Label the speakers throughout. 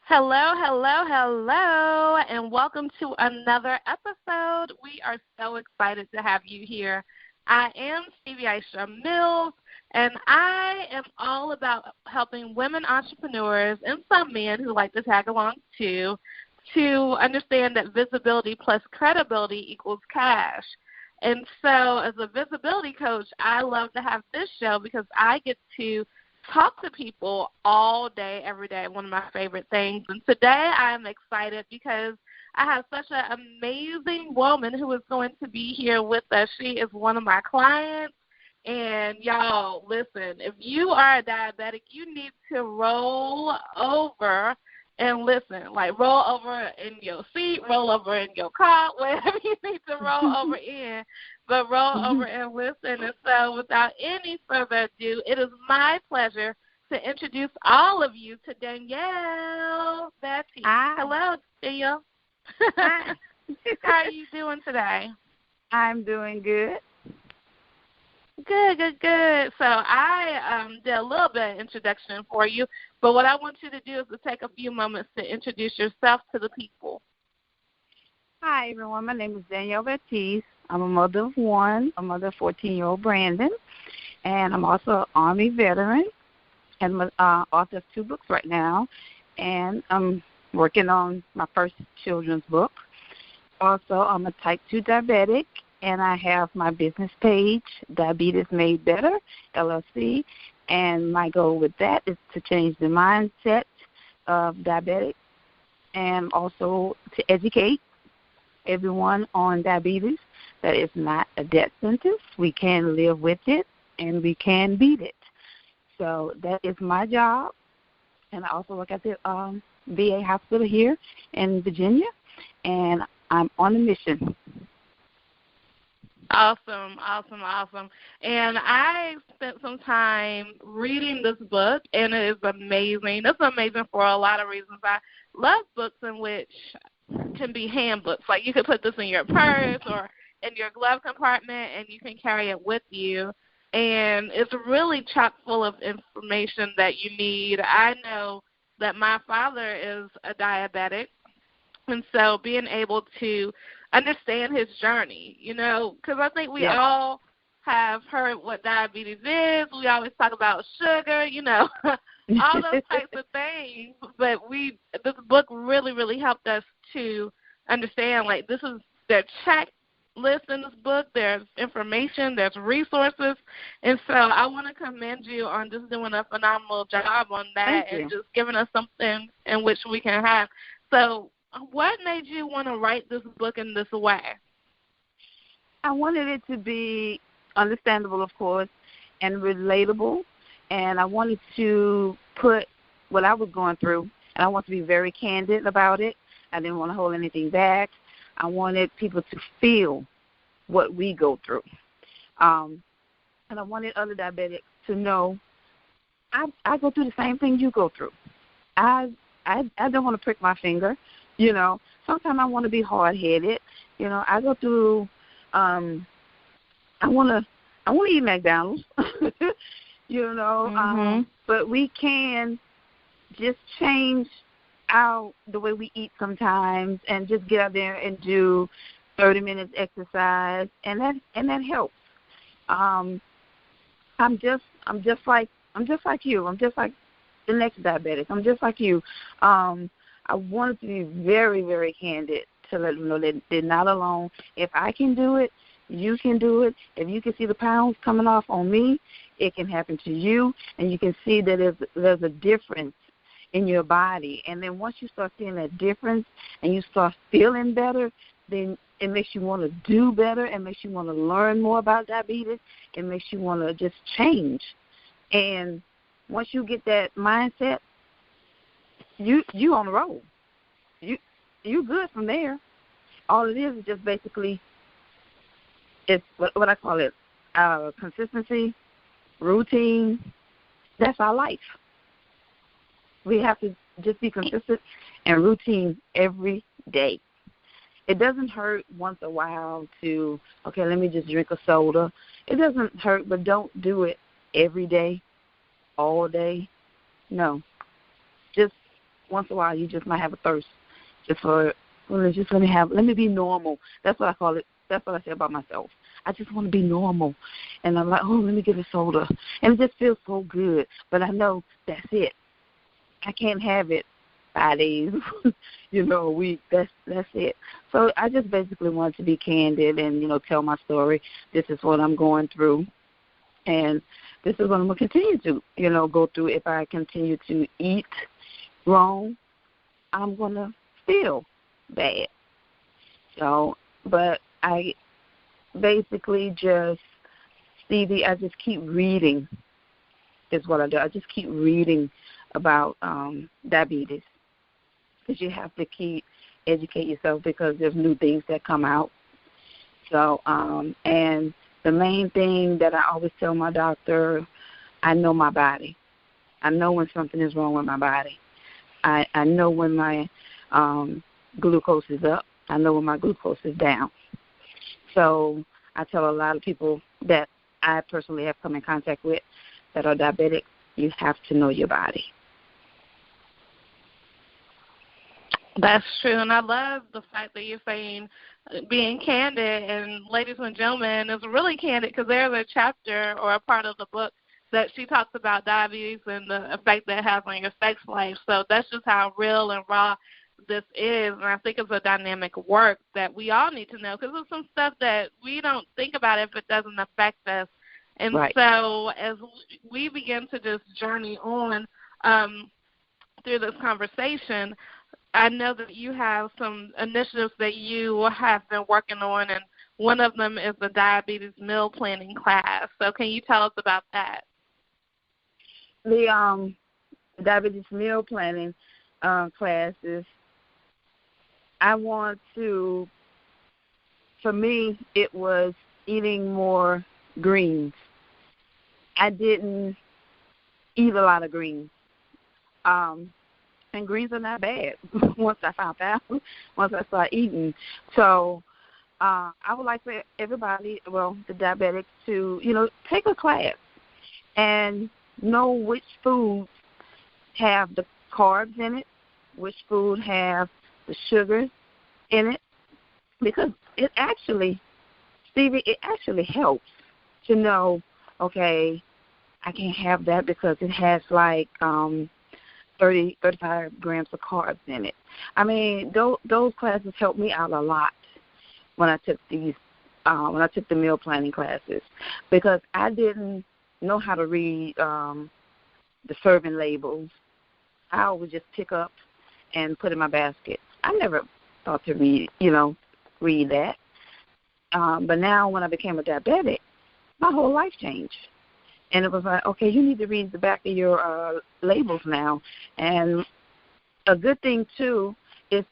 Speaker 1: Hello, hello, hello, and welcome to another episode. We are so excited to have you here. I am Stevie Aisha Mills, and I am all about helping women entrepreneurs and some men who like to tag along too to understand that visibility plus credibility equals cash. And so as a visibility coach, I love to have this show because I get to talk to people all day, every day, one of my favorite things. And today I am excited because I have such an amazing woman who is going to be here with us. She is one of my clients. And, y'all, listen, if you are a diabetic, you need to roll over and listen. Like, roll over in your seat, roll over in your car, wherever you need to roll over in. But roll over and listen. And so without any further ado, it is my pleasure to introduce all of you to Danielle Batiste.
Speaker 2: Hi.
Speaker 1: Hello, Danielle.
Speaker 2: Hi.
Speaker 1: How are you doing today?
Speaker 2: I'm doing good.
Speaker 1: Good. So I did a little bit of introduction for you, but what I want you to do is to take a few moments to introduce yourself to the people.
Speaker 2: Hi, everyone. My name is Danielle Batiste. I'm a mother of one, a mother of 14-year-old Brandon, and I'm also an Army veteran and I'm author of 2 books right now, and I'm working on my first children's book. Also, I'm a type 2 diabetic, and I have my business page, Diabetes Made Better, LLC, and my goal with that is to change the mindset of diabetics and also to educate everyone on diabetes, that it's not a death sentence. We can live with it, and we can beat it. So that is my job, and I also work at the VA hospital here in Virginia, and I'm on a mission.
Speaker 1: Awesome. And I spent some time reading this book, and it is amazing. It's amazing for a lot of reasons. I love books in which can be handbooks. Like you could put this in your purse or in your glove compartment, and you can carry it with you. And it's really chock full of information that you need. I know that my father is a diabetic, and so being able to understand his journey, because I think we all have heard what diabetes is. We always talk about sugar, all those types of things. But this book really, really helped us to understand, like, this is their checklist in this book. There's information, there's resources. And so I want to commend you on just doing a phenomenal job on that and just giving us something in which we can have. So what made you want to write this book in this way?
Speaker 2: I wanted it to be understandable, of course, and relatable, and I wanted to put what I was going through, and I want to be very candid about it. I didn't want to hold anything back. I wanted people to feel what we go through, and I wanted other diabetics to know I go through the same thing you go through. I don't want to prick my finger. Sometimes I want to be hard-headed. I go through. I want to eat McDonald's. But we can just change the way we eat sometimes, and just get out there and do 30 minutes exercise, and that helps. I'm just like you. I'm just like the next diabetic. I'm just like you. I wanted to be very, very candid to let them know that they're not alone. If I can do it, you can do it. If you can see the pounds coming off on me, it can happen to you, and you can see that there's a difference in your body. And then once you start seeing that difference and you start feeling better, then it makes you want to do better. It makes you want to learn more about diabetes. It makes you want to just change. And once you get that mindset, you on the road. You good from there. All it is just basically it's what I call it, consistency, routine. That's our life. We have to just be consistent and routine every day. It doesn't hurt once a while to, okay, let me just drink a soda. It doesn't hurt, but don't do it every day, all day. No. Just once in a while you just might have a thirst just for, well, just let me be normal. That's what I call it. That's what I say about myself. I just want to be normal. And I'm like, oh, let me get a soda. And it just feels so good. But I know that's it. I can't have it 5 days, a week. That's it. So I just basically wanted to be candid and, tell my story. This is what I'm going through. And this is what I'm going to continue to, go through. If I continue to eat wrong, I'm going to feel bad. So, but I basically just, Stevie, I just keep reading is what I do. I just keep reading about diabetes, because you have to keep educate yourself because there's new things that come out. So, and the main thing that I always tell my doctor, I know my body. I know when something is wrong with my body. I know when my glucose is up. I know when my glucose is down. So I tell a lot of people that I personally have come in contact with that are diabetic, you have to know your body.
Speaker 1: That's true, and I love the fact that you're saying being candid, and ladies and gentlemen, is really candid, because there's a chapter or a part of the book that she talks about diabetes and the effect that it has on your sex life. So that's just how real and raw this is, and I think it's a dynamic work that we all need to know, because there's some stuff that we don't think about if it doesn't affect us. And
Speaker 2: right.
Speaker 1: So as we begin to just journey on through this conversation, I know that you have some initiatives that you have been working on, and one of them is the diabetes meal planning class. So can you tell us about that?
Speaker 2: The diabetes meal planning classes, I want to, for me, it was eating more greens. I didn't eat a lot of greens. And greens are not bad once I found out, once I started eating. So I would like for everybody, the diabetics, to, take a class and know which foods have the carbs in it, which food have the sugars in it, because it actually, Stevie, it actually helps to know, okay, I can't have that because it has like 35 grams of carbs in it. I mean, those classes helped me out a lot when I took the meal planning classes, because I didn't know how to read the serving labels. I would just pick up and put in my basket. I never thought to read that. But now when I became a diabetic, my whole life changed. And it was like, okay, you need to read the back of your labels now. And a good thing, too, is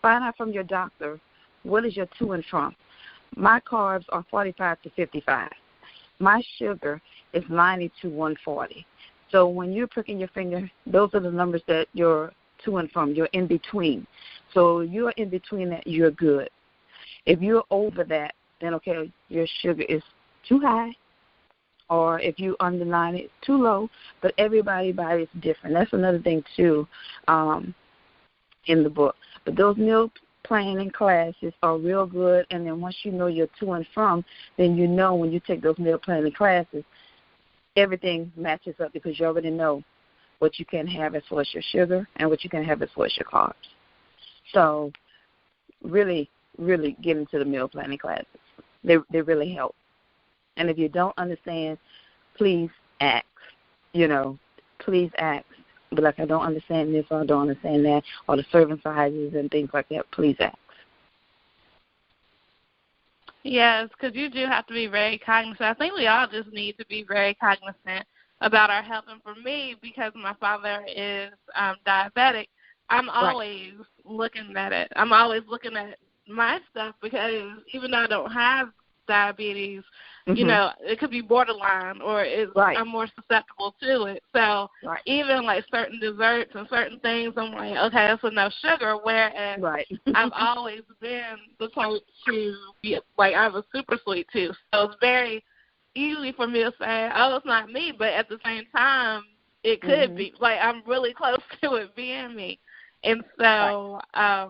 Speaker 2: find out from your doctor what is your to and from. My carbs are 45 to 55. My sugar is 90 to 140. So when you're pricking your finger, those are the numbers that you're to and from. You're in between. So you're in between that, you're good. If you're over that, then, okay, your sugar is too high. Or if you under 90, it's too low. But everybody's body is different. That's another thing, too, in the book. But those meal planning classes are real good. And then once you know your to and from, then you know when you take those meal planning classes, everything matches up, because you already know what you can have as far as your sugar and what you can have as far as your carbs. So really, really get into the meal planning classes. They really help. And if you don't understand, please ask. Please ask. But like, I don't understand this, or I don't understand that, or the serving sizes and things like that. Please ask.
Speaker 1: Yes, because you do have to be very cognizant. I think we all just need to be very cognizant about our health. And for me, because my father is diabetic, I'm always looking at it. I'm always looking at my stuff, because even though I don't have diabetes, it could be borderline, or I'm more susceptible to it. So even like certain desserts and certain things, I'm like, okay, that's enough sugar. Whereas I've always been the type to be like, I have a super sweet tooth. So it's very easy for me to say, oh, it's not me. But at the same time, it could be. Like, I'm really close to it being me. And so I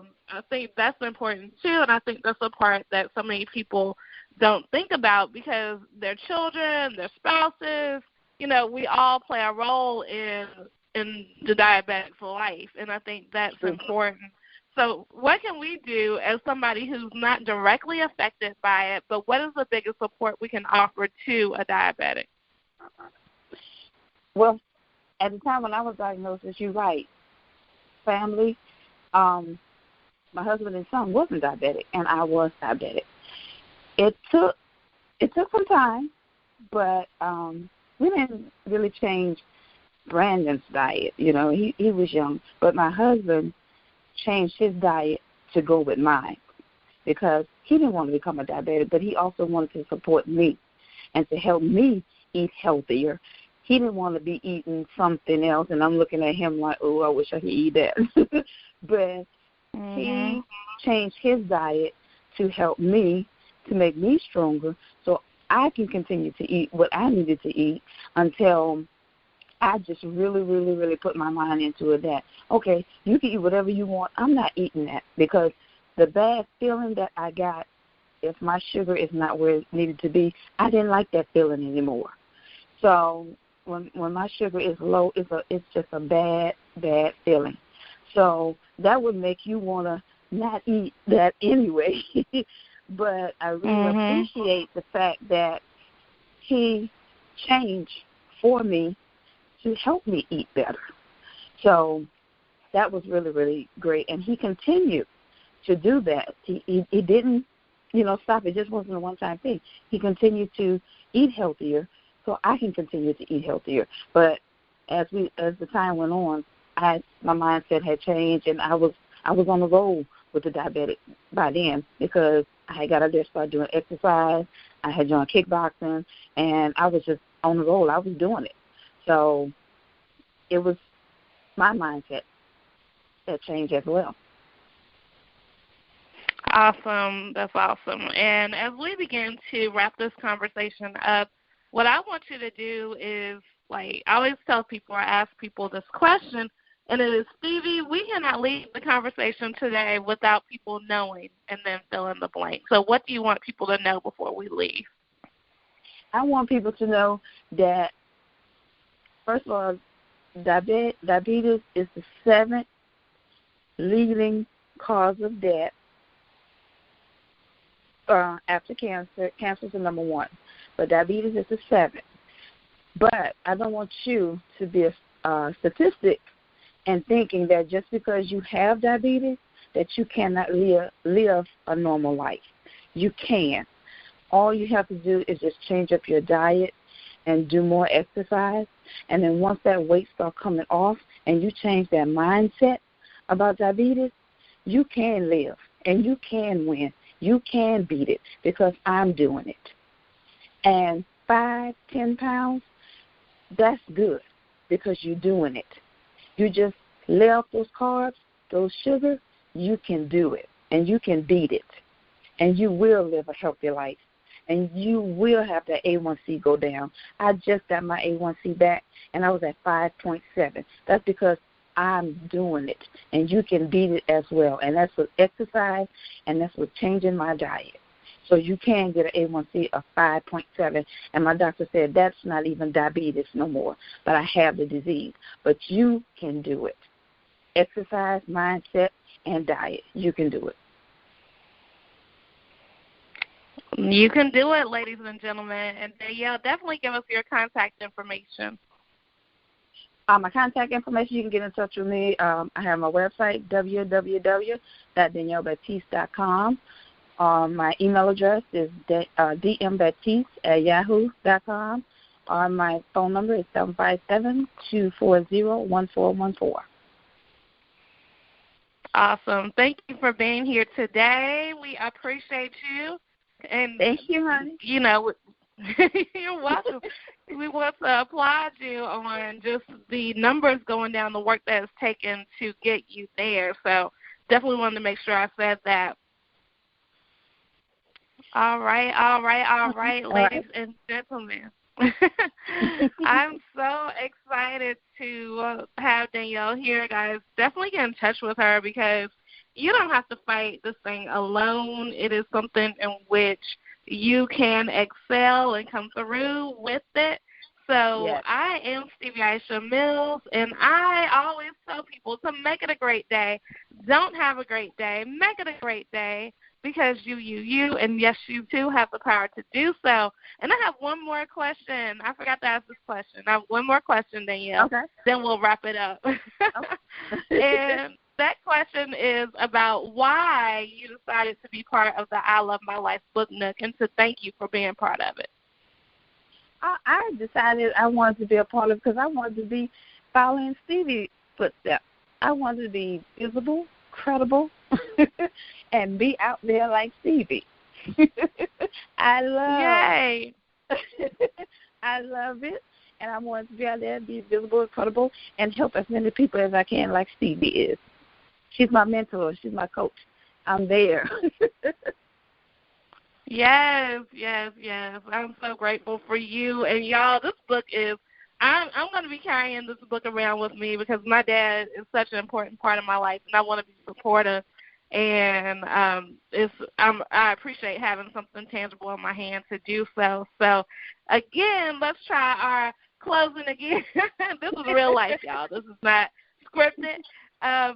Speaker 1: think that's important, too, and I think that's the part that so many people don't think about because their children, their spouses, you know, we all play a role in the diabetic for life, and I think that's important. So what can we do as somebody who's not directly affected by it, but what is the biggest support we can offer to a diabetic?
Speaker 2: Well, at the time when I was diagnosed, as you're right, family, my husband and son wasn't diabetic, and I was diabetic. It took some time, but we didn't really change Brandon's diet. You know, he was young, but my husband changed his diet to go with mine because he didn't want to become a diabetic, but he also wanted to support me and to help me eat healthier. He didn't want to be eating something else, and I'm looking at him like, oh, I wish I could eat that. But he changed his diet to help me, to make me stronger, so I can continue to eat what I needed to eat until I just really, really, really put my mind into it that, okay, you can eat whatever you want. I'm not eating that because the bad feeling that I got if my sugar is not where it needed to be, I didn't like that feeling anymore. So when my sugar is low, it's just a bad feeling. So that would make you want to not eat that anyway. But I really appreciate the fact that he changed for me to help me eat better. So that was really, really great. And he continued to do that. He didn't, stop. It just wasn't a one-time thing. He continued to eat healthier so I can continue to eat healthier. But as the time went on, my mindset had changed, and I was on the roll with the diabetic by then because I had got out there, started doing exercise. I had joined kickboxing, and I was just on the roll. I was doing it. So it was my mindset that changed as well.
Speaker 1: Awesome. That's awesome. And as we begin to wrap this conversation up, what I want you to do is, I always tell people or ask people this question, and it is, Stevie, we cannot leave the conversation today without people knowing, and then fill in the blank. So what do you want people to know before we leave?
Speaker 2: I want people to know that, first of all, diabetes is the 7th leading cause of death after cancer. Cancer is the number 1, but diabetes is the 7th. But I don't want you to be a statistic and thinking that just because you have diabetes that you cannot live a normal life. You can. All you have to do is just change up your diet and do more exercise. And then once that weight starts coming off and you change that mindset about diabetes, you can live and you can win. You can beat it because I'm doing it. And 5-10 pounds, that's good because you're doing it. You just lay off those carbs, those sugar, you can do it and you can beat it. And you will live a healthy life. And you will have that A1C go down. I just got my A1C back, and I was at 5.7. That's because I'm doing it, and you can beat it as well. And that's with exercise, and that's with changing my diet. So you can get an A1C of 5.7, and my doctor said that's not even diabetes no more, but I have the disease. But you can do it. Exercise, mindset, and diet. You can do it.
Speaker 1: You can do it, ladies and gentlemen. And Danielle, definitely give us your contact information.
Speaker 2: My contact information, you can get in touch with me. I have my website, www.daniellebatiste.com. My email address is dmbatiste@yahoo.com. My phone number is 757-240-1414.
Speaker 1: Awesome. Thank you for being here today. We appreciate you. And
Speaker 2: thank you, honey.
Speaker 1: You're welcome. We want to applaud you on just the numbers going down, the work that it's taken to get you there. So definitely wanted to make sure I said that. All right, ladies and gentlemen. I'm so excited to have Danielle here, guys. Definitely get in touch with her because you don't have to fight this thing alone. It is something in which you can excel and come through with it. So
Speaker 2: yes.
Speaker 1: I am Stevie Aisha Mills, and I always tell people to make it a great day. Don't have a great day. Make it a great day because you, and yes, you too have the power to do so. And I have one more question. I forgot to ask this question. I have one more question, Danielle.
Speaker 2: Okay.
Speaker 1: Then we'll wrap it up. And that question is about why you decided to be part of the I Love My Life book nook and to thank you for being part of it.
Speaker 2: I decided I wanted to be a part of it because I wanted to be following Stevie's footsteps. I wanted to be visible, credible, and be out there like Stevie. I love it, and I wanted to be out there, be visible and credible, and help as many people as I can like Stevie is. She's my mentor. She's my coach. I'm there.
Speaker 1: Yes. I'm so grateful for you. And, y'all, this book is I'm going to be carrying this book around with me because my dad is such an important part of my life, and I want to be supportive. And I appreciate having something tangible in my hand to do so. So, again, let's try our closing again. This is real life, y'all. This is not scripted. I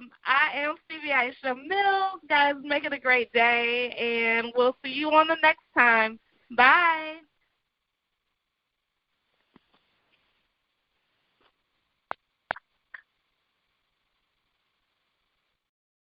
Speaker 1: am Stevie Aisha Mills. Guys, make it a great day, and we'll see you on the next time. Bye.